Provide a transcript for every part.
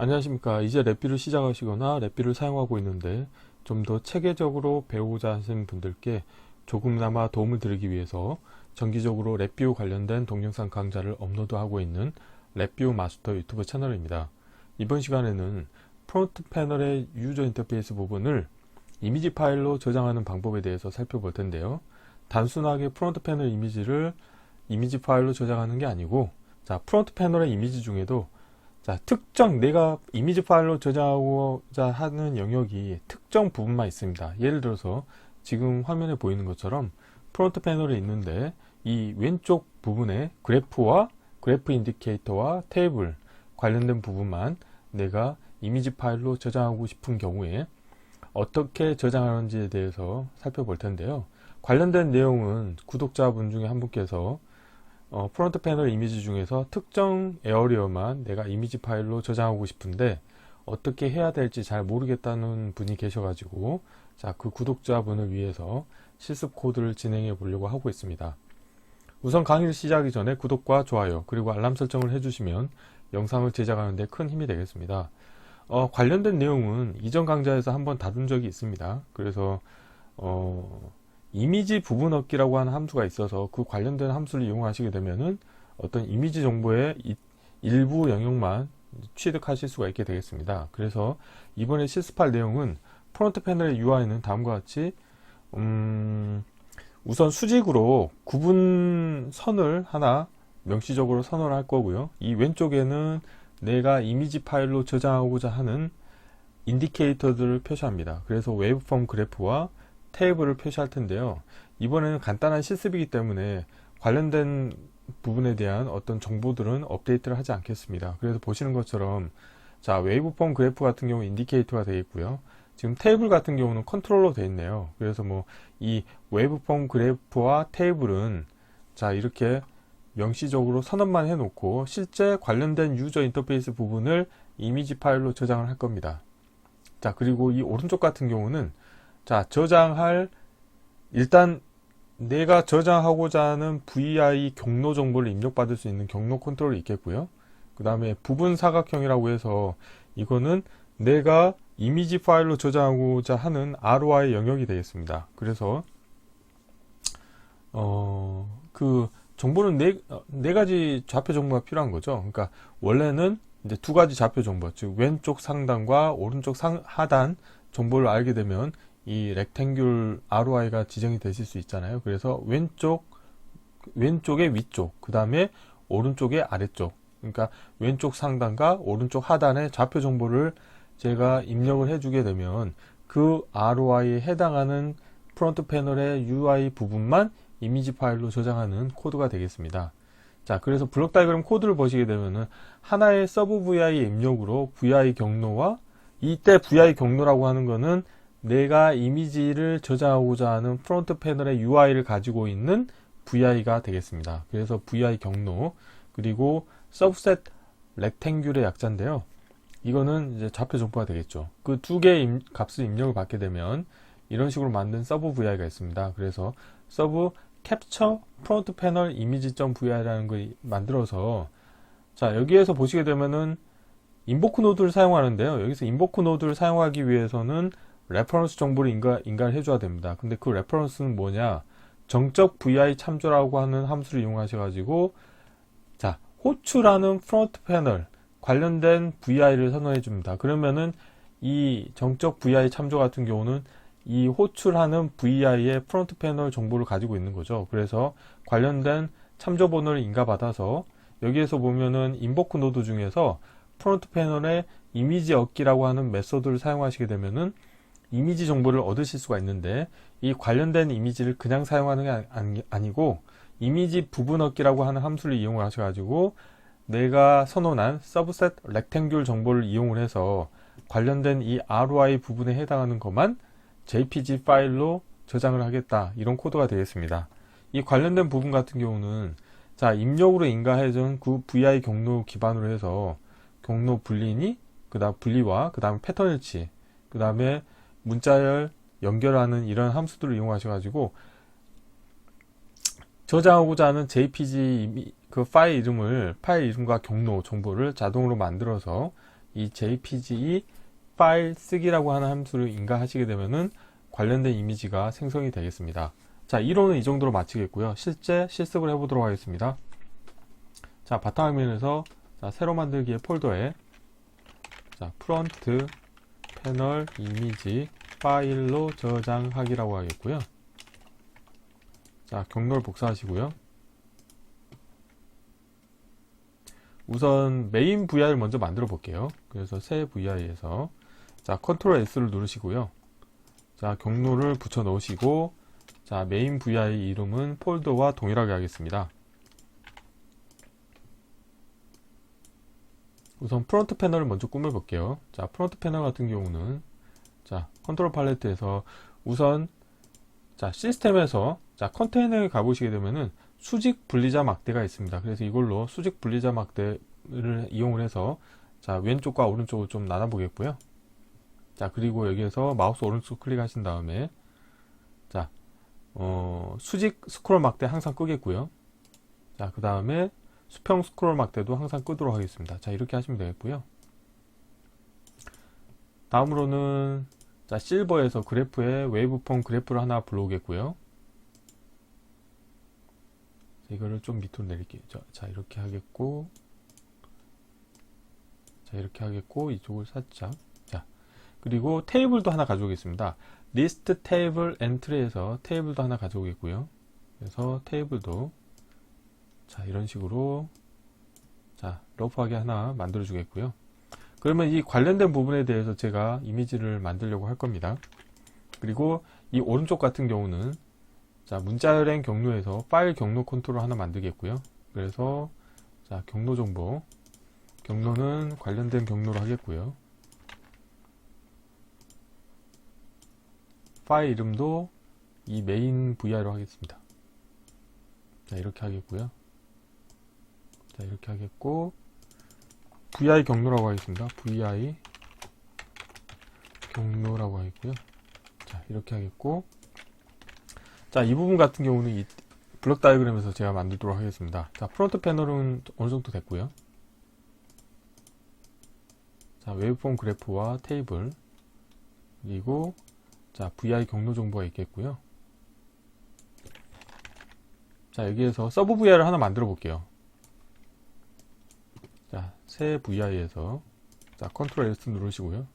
안녕하십니까. 이제 랩뷰를 시작하시거나 랩뷰를 사용하고 있는데 좀 더 체계적으로 배우고자 하시는 분들께 조금나마 도움을 드리기 위해서 정기적으로 랩뷰 관련된 동영상 강좌를 업로드하고 있는 랩뷰 마스터 유튜브 채널입니다. 이번 시간에는 프론트 패널의 유저 인터페이스 부분을 이미지 파일로 저장하는 방법에 대해서 살펴볼 텐데요. 단순하게 프론트 패널 이미지를 이미지 파일로 저장하는 게 아니고, 프론트 패널의 이미지 중에도 특정 내가 이미지 파일로 저장하고자 하는 영역이 특정 부분만 있습니다. 예를 들어서 지금 화면에 보이는 것처럼 프론트 패널에 있는데 이 왼쪽 부분에 그래프와 그래프 인디케이터와 테이블 관련된 부분만 내가 이미지 파일로 저장하고 싶은 경우에 어떻게 저장하는지에 대해서 살펴볼 텐데요. 관련된 내용은 구독자분 중에 한 분께서 프론트 패널 이미지 중에서 특정 에어리어만 내가 이미지 파일로 저장하고 싶은데 어떻게 해야 될지 잘 모르겠다는 분이 계셔가지고 그 구독자분을 위해서 실습 코드를 진행해 보려고 하고 있습니다. 우선 강의를 시작하기 전에 구독과 좋아요 그리고 알람 설정을 해주시면 영상을 제작하는 데 큰 힘이 되겠습니다. 관련된 내용은 이전 강좌에서 한번 다룬 적이 있습니다. 그래서 이미지 부분 얻기라고 하는 함수가 있어서 그 관련된 함수를 이용하시게 되면은 어떤 이미지 정보의 일부 영역만 취득하실 수가 있게 되겠습니다. 그래서 이번에 실습할 내용은 프론트 패널의 UI는 다음과 같이 우선 수직으로 구분선을 하나 명시적으로 선언을 할 거고요. 이 왼쪽에는 내가 이미지 파일로 저장하고자 하는 인디케이터들을 표시합니다. 그래서 웨이브폼 그래프와 테이블을 표시할 텐데요. 이번에는 간단한 실습이기 때문에 관련된 부분에 대한 어떤 정보들은 업데이트를 하지 않겠습니다. 그래서 보시는 것처럼 웨이브폼 그래프 같은 경우 인디케이터가 되어 있고요. 지금 테이블 같은 경우는 컨트롤러 되어 있네요. 그래서 이 웨이브폼 그래프와 테이블은 이렇게 명시적으로 선언만 해 놓고 실제 관련된 유저 인터페이스 부분을 이미지 파일로 저장을 할 겁니다. 그리고 이 오른쪽 같은 경우는 저장할 일단 내가 저장하고자 하는 VI 경로 정보를 입력받을 수 있는 경로 컨트롤이 있겠고요. 그 다음에 부분 사각형이라고 해서 이거는 내가 이미지 파일로 저장하고자 하는 ROI 영역이 되겠습니다. 그래서 그 정보는 네 가지 좌표 정보가 필요한 거죠. 그러니까 원래는 이제 두 가지 좌표 정보, 즉 왼쪽 상단과 오른쪽 하단 정보를 알게 되면 이 렉탱귤 ROI가 지정이 되실 수 있잖아요. 그래서 왼쪽의 위쪽, 그 다음에 오른쪽의 아래쪽, 그러니까 왼쪽 상단과 오른쪽 하단의 좌표 정보를 제가 입력을 해주게 되면 그 ROI에 해당하는 프론트 패널의 UI 부분만 이미지 파일로 저장하는 코드가 되겠습니다. 그래서 블록 다이그램 코드를 보시게 되면은 하나의 서브 VI 입력으로 VI 경로와 이때 VI 경로라고 하는 거는 내가 이미지를 저장하고자 하는 프론트 패널의 UI를 가지고 있는 VI가 되겠습니다. 그래서 VI 경로, 그리고 subset rectangle의 약자인데요. 이거는 이제 좌표 정보가 되겠죠. 그 두 개의 값을 입력을 받게 되면 이런 식으로 만든 서브 VI가 있습니다. 그래서 서브 capture 프론트 패널 image.vi라는 걸 만들어서 여기에서 보시게 되면은 인보크 노드를 사용하는데요. 여기서 인보크 노드를 사용하기 위해서는 레퍼런스 정보를 인가를 해줘야 됩니다. 근데 그 레퍼런스는 뭐냐? 정적 VI 참조라고 하는 함수를 이용하셔가지고 호출하는 프론트 패널 관련된 VI를 선언해 줍니다. 그러면은 이 정적 VI 참조 같은 경우는 이 호출하는 VI의 프론트 패널 정보를 가지고 있는 거죠. 그래서 관련된 참조 번호를 인가받아서 여기에서 보면은 인보크 노드 중에서 프론트 패널의 이미지 얻기라고 하는 메소드를 사용하시게 되면은 이미지 정보를 얻으실 수가 있는데 이 관련된 이미지를 그냥 사용하는 게 아니고 이미지 부분 얻기라고 하는 함수를 이용을 하셔가지고 내가 선언한 서브셋 렉탱귤 정보를 이용을 해서 관련된 이 ROI 부분에 해당하는 것만 JPG 파일로 저장을 하겠다, 이런 코드가 되겠습니다. 이 관련된 부분 같은 경우는 입력으로 인가해준 그 VI 경로 기반으로 해서 경로 분리니, 그 다음 분리와 그 다음 패턴 일치, 그 다음에 문자열 연결하는 이런 함수들을 이용하셔가지고 저장하고자 하는 JPG 그 파일 이름과 경로 정보를 자동으로 만들어서 이 jpg 파일 쓰기라고 하는 함수를 인가하시게 되면은 관련된 이미지가 생성이 되겠습니다. 자, 이론은 이 정도로 마치겠고요. 실제 실습을 해보도록 하겠습니다. 자, 바탕화면에서 새로 만들기의 폴더에 프론트 패널 이미지 파일로 저장하기라고 하겠고요. 자, 경로를 복사하시고요. 우선 메인 VI를 먼저 만들어 볼게요. 그래서 새 VI에서 컨트롤 S를 누르시고요. 자, 경로를 붙여 넣으시고, 자, 메인 VI 이름은 폴더와 동일하게 하겠습니다. 우선 프론트 패널을 먼저 꾸며 볼게요. 자, 프론트 패널 같은 경우는 컨트롤 팔레트에서 우선 시스템에서 컨테이너에 가보시게 되면은 수직 분리자 막대가 있습니다. 그래서 이걸로 수직 분리자 막대를 이용을 해서 왼쪽과 오른쪽을 좀 나눠 보겠고요. 그리고 여기에서 마우스 오른쪽 클릭하신 다음에 수직 스크롤 막대 항상 끄겠고요. 그 다음에 수평 스크롤 막대도 항상 끄도록 하겠습니다. 이렇게 하시면 되겠고요. 다음으로는 실버에서 그래프에 웨이브폼 그래프를 하나 불러오겠고요. 이거를 좀 밑으로 내릴게요. 이렇게 하겠고, 이렇게 하겠고, 이쪽을 살짝. 그리고 테이블도 하나 가져오겠습니다. 리스트 테이블 엔트리에서 테이블도 하나 가져오겠고요. 그래서 테이블도 이런 식으로 러프하게 하나 만들어 주겠고요. 그러면 이 관련된 부분에 대해서 제가 이미지를 만들려고 할 겁니다. 그리고 이 오른쪽 같은 경우는 문자열행 경로에서 파일 경로 컨트롤 하나 만들겠고요. 그래서 경로 정보, 경로는 관련된 경로로 하겠고요. 파일 이름도 이 메인 VI로 하겠습니다. 이렇게 하겠고요. 이렇게 하겠고, VI 경로라고 하겠습니다. VI 경로라고 하겠고요. 이렇게 하겠고, 이 부분 같은 경우는 이 블록 다이어그램에서 제가 만들도록 하겠습니다. 프론트 패널은 어느 정도 됐고요. 웨이브폼 그래프와 테이블, 그리고 VI 경로 정보가 있겠고요. 여기에서 서브 VI를 하나 만들어 볼게요. 새 VI에서 컨트롤 S 누르시고요.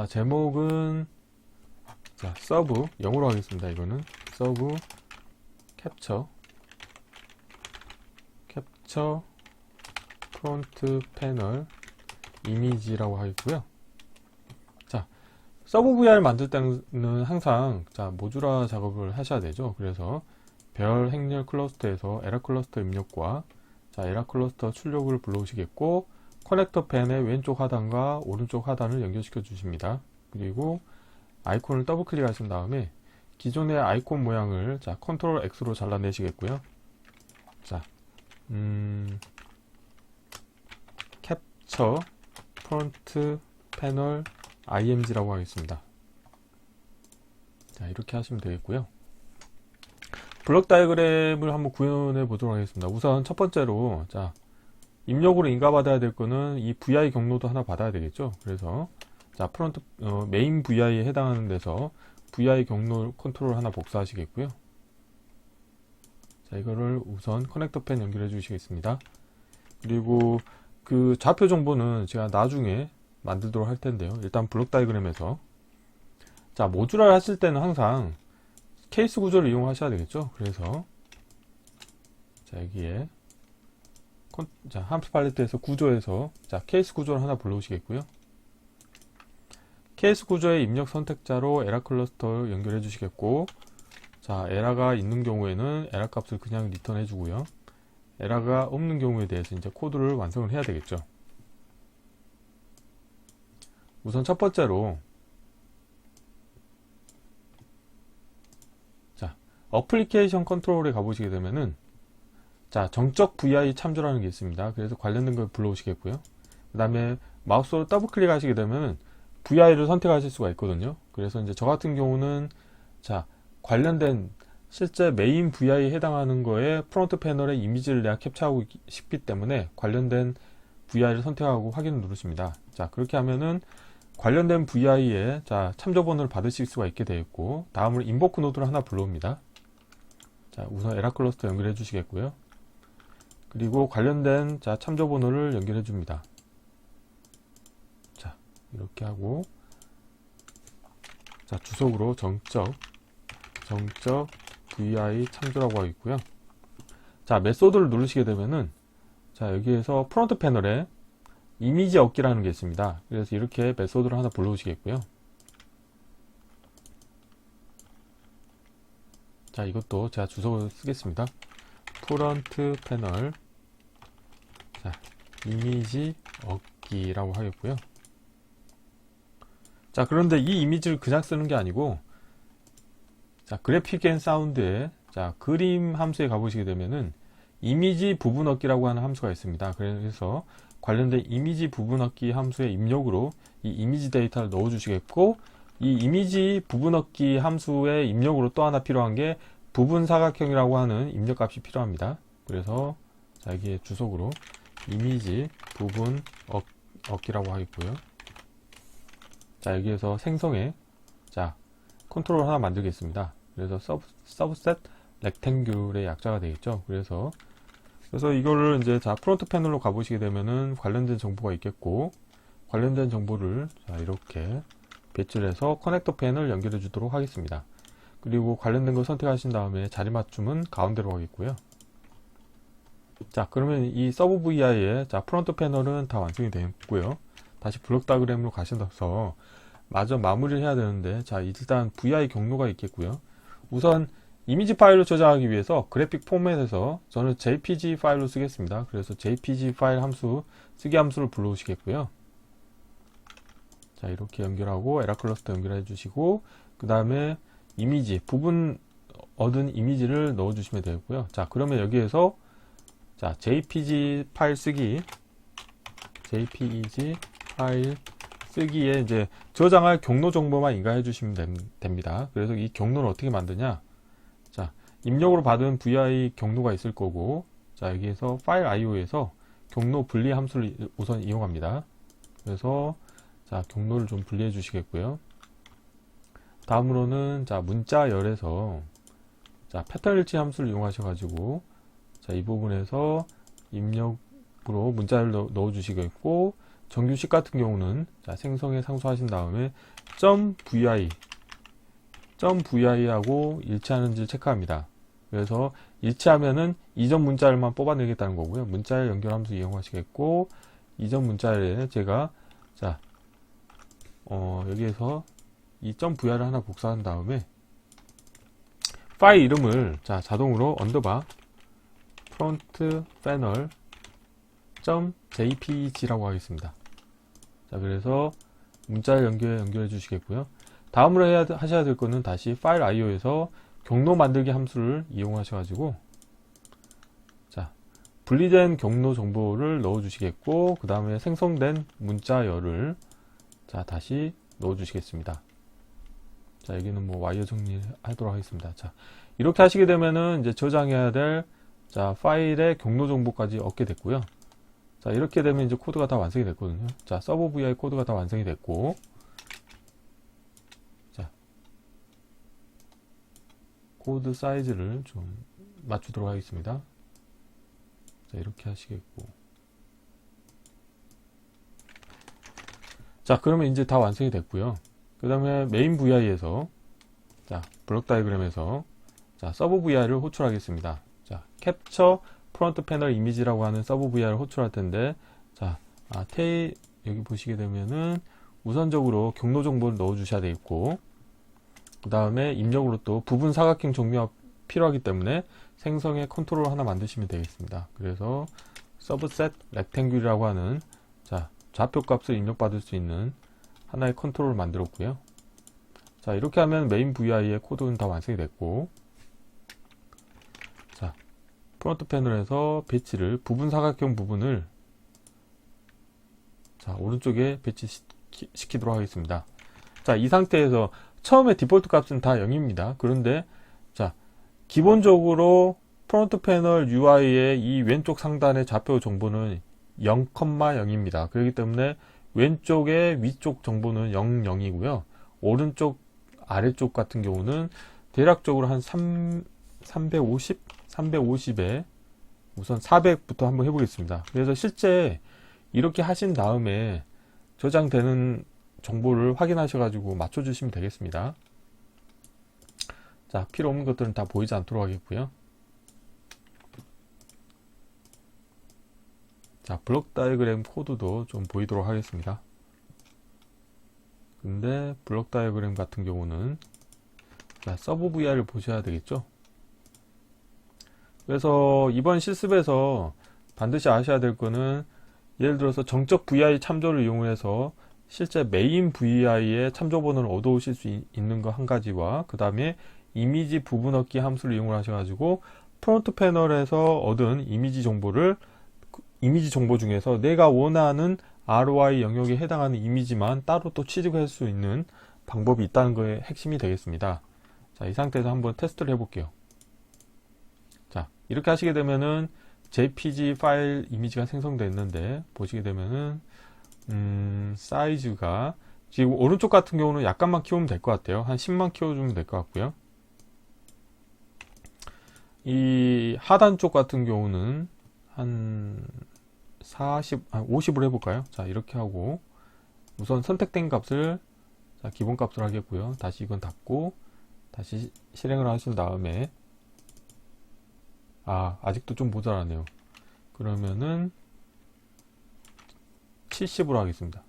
제목은 서브 0으로 하겠습니다. 이거는 서브 캡처 프론트 패널 이미지라고 하겠고요. 서브 VI를 만들 때는 항상 모듈화 작업을 하셔야 되죠. 그래서 별 행렬 클러스터에서 에라 클러스터 입력과 에라 클러스터 출력을 불러오시겠고, 커넥터 펜의 왼쪽 하단과 오른쪽 하단을 연결시켜 주십니다. 그리고 아이콘을 더블 클릭하신 다음에 기존의 아이콘 모양을 컨트롤 X로 잘라내시겠고요. 캡처 프론트 패널 img라고 하겠습니다. 이렇게 하시면 되겠고요. 블록 다이어그램을 한번 구현해 보도록 하겠습니다. 우선 첫 번째로 입력으로 인가받아야 될 거는 이 VI 경로도 하나 받아야 되겠죠. 그래서 프론트 메인 VI에 해당하는 데서 VI 경로 컨트롤 하나 복사하시겠고요. 이거를 우선 커넥터 펜 연결해 주시겠습니다. 그리고 그 좌표 정보는 제가 나중에 만들도록 할 텐데요. 일단 블록 다이어그램에서 모듈화를 하실 때는 항상 케이스 구조를 이용하셔야 되겠죠. 그래서 여기에 함수 팔레트에서 구조에서 케이스 구조를 하나 불러오시겠고요. 케이스 구조의 입력 선택자로 에라 클러스터 연결해 주시겠고, 에라가 있는 경우에는 에라 값을 그냥 리턴해 주고요. 에라가 없는 경우에 대해서 이제 코드를 완성을 해야 되겠죠. 우선 첫 번째로 어플리케이션 컨트롤에 가보시게 되면은 정적 VI 참조라는 게 있습니다. 그래서 관련된 걸 불러오시겠고요. 그 다음에 마우스로 더블 클릭하시게 되면은 VI를 선택하실 수가 있거든요. 그래서 이제 저 같은 경우는 관련된 실제 메인 VI에 해당하는 거에 프론트 패널의 이미지를 내가 캡처하고 싶기 때문에 관련된 VI를 선택하고 확인을 누르십니다. 자, 그렇게 하면은 관련된 VI에 자, 참조 번호를 받으실 수가 있게 되어 있고, 다음으로 인보크 노드를 하나 불러옵니다. 자, 우선 에라클러스터 연결해 주시겠고요. 그리고 관련된 자, 참조 번호를 연결해 줍니다. 자, 이렇게 하고, 자, 주석으로 정적 VI 참조라고 하고 있고요. 자, 메소드를 누르시게 되면은, 자, 여기에서 프론트 패널에 이미지 얻기라는 게 있습니다. 그래서 이렇게 메소드를 하나 불러오시겠고요. 자, 이것도 제가 주석을 쓰겠습니다. 프론트 패널, 자, 이미지 얻기라고 하겠고요. 자, 그런데 이 이미지를 그냥 쓰는 게 아니고, 자, 그래픽 앤 사운드에, 자, 그림 함수에 가보시게 되면은, 이미지 부분 얻기라고 하는 함수가 있습니다. 그래서 관련된 이미지 부분 얻기 함수의 입력으로 이 이미지 데이터를 넣어 주시겠고, 이 이미지 부분 얻기 함수의 입력으로 또 하나 필요한 게 부분 사각형이라고 하는 입력값이 필요합니다. 그래서 자, 여기에 주석으로 이미지 부분 얻기라고 하겠고요. 자, 여기에서 생성에 자, 컨트롤 하나 만들겠습니다. 그래서 서브셋 렉탱귤의 약자가 되겠죠. 그래서 이거를 이제 자, 프론트 패널로 가보시게 되면은 관련된 정보가 있겠고, 관련된 정보를 자, 이렇게 배치를 해서 커넥터 펜을 연결해 주도록 하겠습니다. 그리고 관련된 걸 선택하신 다음에 자리 맞춤은 가운데로 하겠고요. 자, 그러면 이 서브 VI의 자, 프론트 패널은 다 완성이 됐고요. 다시 블록 다이그램으로 가셔서 마저 마무리를 해야 되는데, 자, 일단 VI 경로가 있겠고요. 우선 이미지 파일로 저장하기 위해서 그래픽 포맷에서 저는 JPG 파일로 쓰겠습니다. 그래서 JPG 파일 함수, 쓰기 함수를 불러오시겠고요. 자, 이렇게 연결하고 에라클러스터 연결해 주시고, 그 다음에 이미지, 부분 얻은 이미지를 넣어 주시면 되겠고요. 자, 그러면 여기에서 자, JPG 파일 쓰기, JPG 파일 쓰기에 이제 저장할 경로 정보만 입력해 주시면 됩니다. 그래서 이 경로를 어떻게 만드냐? 자, 입력으로 받은 VI 경로가 있을 거고, 자, 여기에서 파일 IO에서 경로 분리 함수를 우선 이용합니다. 그래서 자, 경로를 좀 분리해 주시겠고요. 다음으로는 자, 문자열에서 자, 패턴 일치 함수를 이용하셔 가지고 자, 이 부분에서 입력으로 문자를 넣어 주시겠고, 정규식 같은 경우는 자, 생성에 상수하신 다음에 .vi하고 일치하는지를 체크합니다. 그래서 일치하면은 이전 문자열만 뽑아내겠다는 거고요. 문자열 연결 함수 이용하시겠고, 이전 문자열에 제가 자, 여기에서 이 .vi를 하나 복사한 다음에 파일 이름을 자, 자동으로 언더바 프론트 패널 .jpg라고 하겠습니다. 자, 그래서 문자열 연결해 주시겠고요. 다음으로 하셔야 될 거는 다시 파일 IO에서 경로 만들기 함수를 이용하셔 가지고 자, 분리된 경로 정보를 넣어 주시겠고, 그 다음에 생성된 문자열을 자, 다시 넣어 주시겠습니다. 자, 여기는 뭐 와이어 정리하도록 하겠습니다. 자, 이렇게 하시게 되면은 이제 저장해야 될 자, 파일의 경로 정보까지 얻게 됐고요. 자, 이렇게 되면 이제 코드가 다 완성이 됐거든요. 자, 서버 VI 코드가 다 완성이 됐고, 자, 코드 사이즈를 좀 맞추도록 하겠습니다. 자, 이렇게 하시겠고, 자, 그러면 이제 다 완성이 됐고요. 그 다음에 메인 VI에서 자, 블록 다이그램에서 자, 서브 VI를 호출하겠습니다. 자, 캡처 프론트 패널 이미지라고 하는 서브 VI를 호출할 텐데, 자, 여기 보시게 되면은 우선적으로 경로 정보를 넣어 주셔야 되겠고, 그 다음에 입력으로 또 부분 사각형 정리가 필요하기 때문에 생성의 컨트롤 하나 만드시면 되겠습니다. 그래서 서브셋 렉탱귤이라고 하는 자, 좌표 값을 입력받을 수 있는 하나의 컨트롤을 만들었고요. 자, 이렇게 하면 메인 VI의 코드는 다 완성이 됐고, 자, 프론트 패널에서 배치를 부분 사각형 부분을 자, 오른쪽에 배치시키도록 하겠습니다. 자, 이 상태에서 처음에 디폴트 값은 다 0입니다. 그런데 자, 기본적으로 프론트 패널 UI의 이 왼쪽 상단의 좌표 정보는 0,0입니다. 그렇기 때문에 왼쪽의 위쪽 정보는 0, 0이고요. 오른쪽 아래쪽 같은 경우는 대략적으로 한 350에 우선 400부터 한번 해보겠습니다. 그래서 실제 이렇게 하신 다음에 저장되는 정보를 확인하셔가지고 맞춰주시면 되겠습니다. 자, 필요 없는 것들은 다 보이지 않도록 하겠고요. 자, 블록 다이어그램 코드도 좀 보이도록 하겠습니다. 근데 블록 다이어그램 같은 경우는 자, 서브 VR을 보셔야 되겠죠. 그래서 이번 실습에서 반드시 아셔야 될 거는 예를 들어서 정적 VI 참조를 이용해서 실제 메인 VI의 참조 번호를 얻어오실 수 있는 거 한 가지와 그 다음에 이미지 부분 얻기 함수를 이용을 하셔가지고 프론트 패널에서 얻은 이미지 정보 중에서 내가 원하는 ROI 영역에 해당하는 이미지만 따로 또 취득할 수 있는 방법이 있다는 거에 핵심이 되겠습니다. 자, 이 상태에서 한번 테스트를 해볼게요. 자, 이렇게 하시게 되면은 JPG 파일 이미지가 생성됐는데 보시게 되면은 사이즈가 지금 오른쪽 같은 경우는 약간만 키우면 될 것 같아요. 한 10만 키워주면 될 것 같고요. 이 하단 쪽 같은 경우는 한 50으로 해볼까요? 자, 이렇게 하고 우선 선택된 값을 자, 기본 값으로 하겠고요. 다시 이건 닫고 다시 실행을 하신 다음에 아직도 좀 모자라네요. 그러면은 70으로 하겠습니다.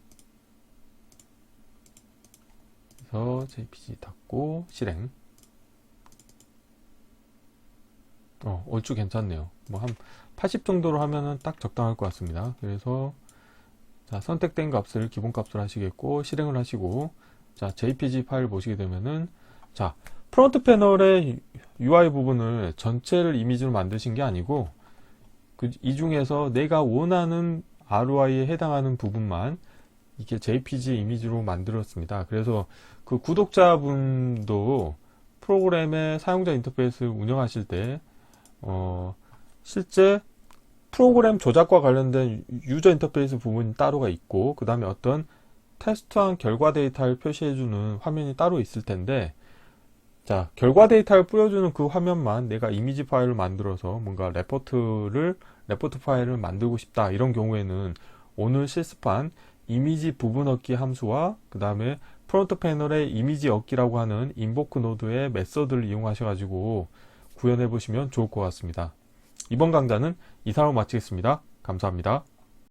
그래서 JPG 닫고 실행. 얼추 괜찮네요. 뭐 한 80 정도로 하면은 딱 적당할 것 같습니다. 그래서 자, 선택된 값을 기본 값으로 하시겠고 실행을 하시고 자, JPG 파일 보시게 되면은 자, 프론트 패널의 UI 부분을 전체를 이미지로 만드신 게 아니고 이 중에서 내가 원하는 ROI에 해당하는 부분만 이게 JPG 이미지로 만들었습니다. 그래서 그 구독자분도 프로그램의 사용자 인터페이스 운영하실 때 실제 프로그램 조작과 관련된 유저 인터페이스 부분이 따로가 있고 그 다음에 어떤 테스트한 결과 데이터를 표시해주는 화면이 따로 있을 텐데 자, 결과 데이터를 뿌려주는 그 화면만 내가 이미지 파일을 만들어서 뭔가 레포트 파일을 만들고 싶다 이런 경우에는 오늘 실습한 이미지 부분 얻기 함수와 그 다음에 프론트 패널의 이미지 얻기라고 하는 인보크 노드의 메서드를 이용하셔 가지고 구현해 보시면 좋을 것 같습니다. 이번 강좌는 이상으로 마치겠습니다. 감사합니다.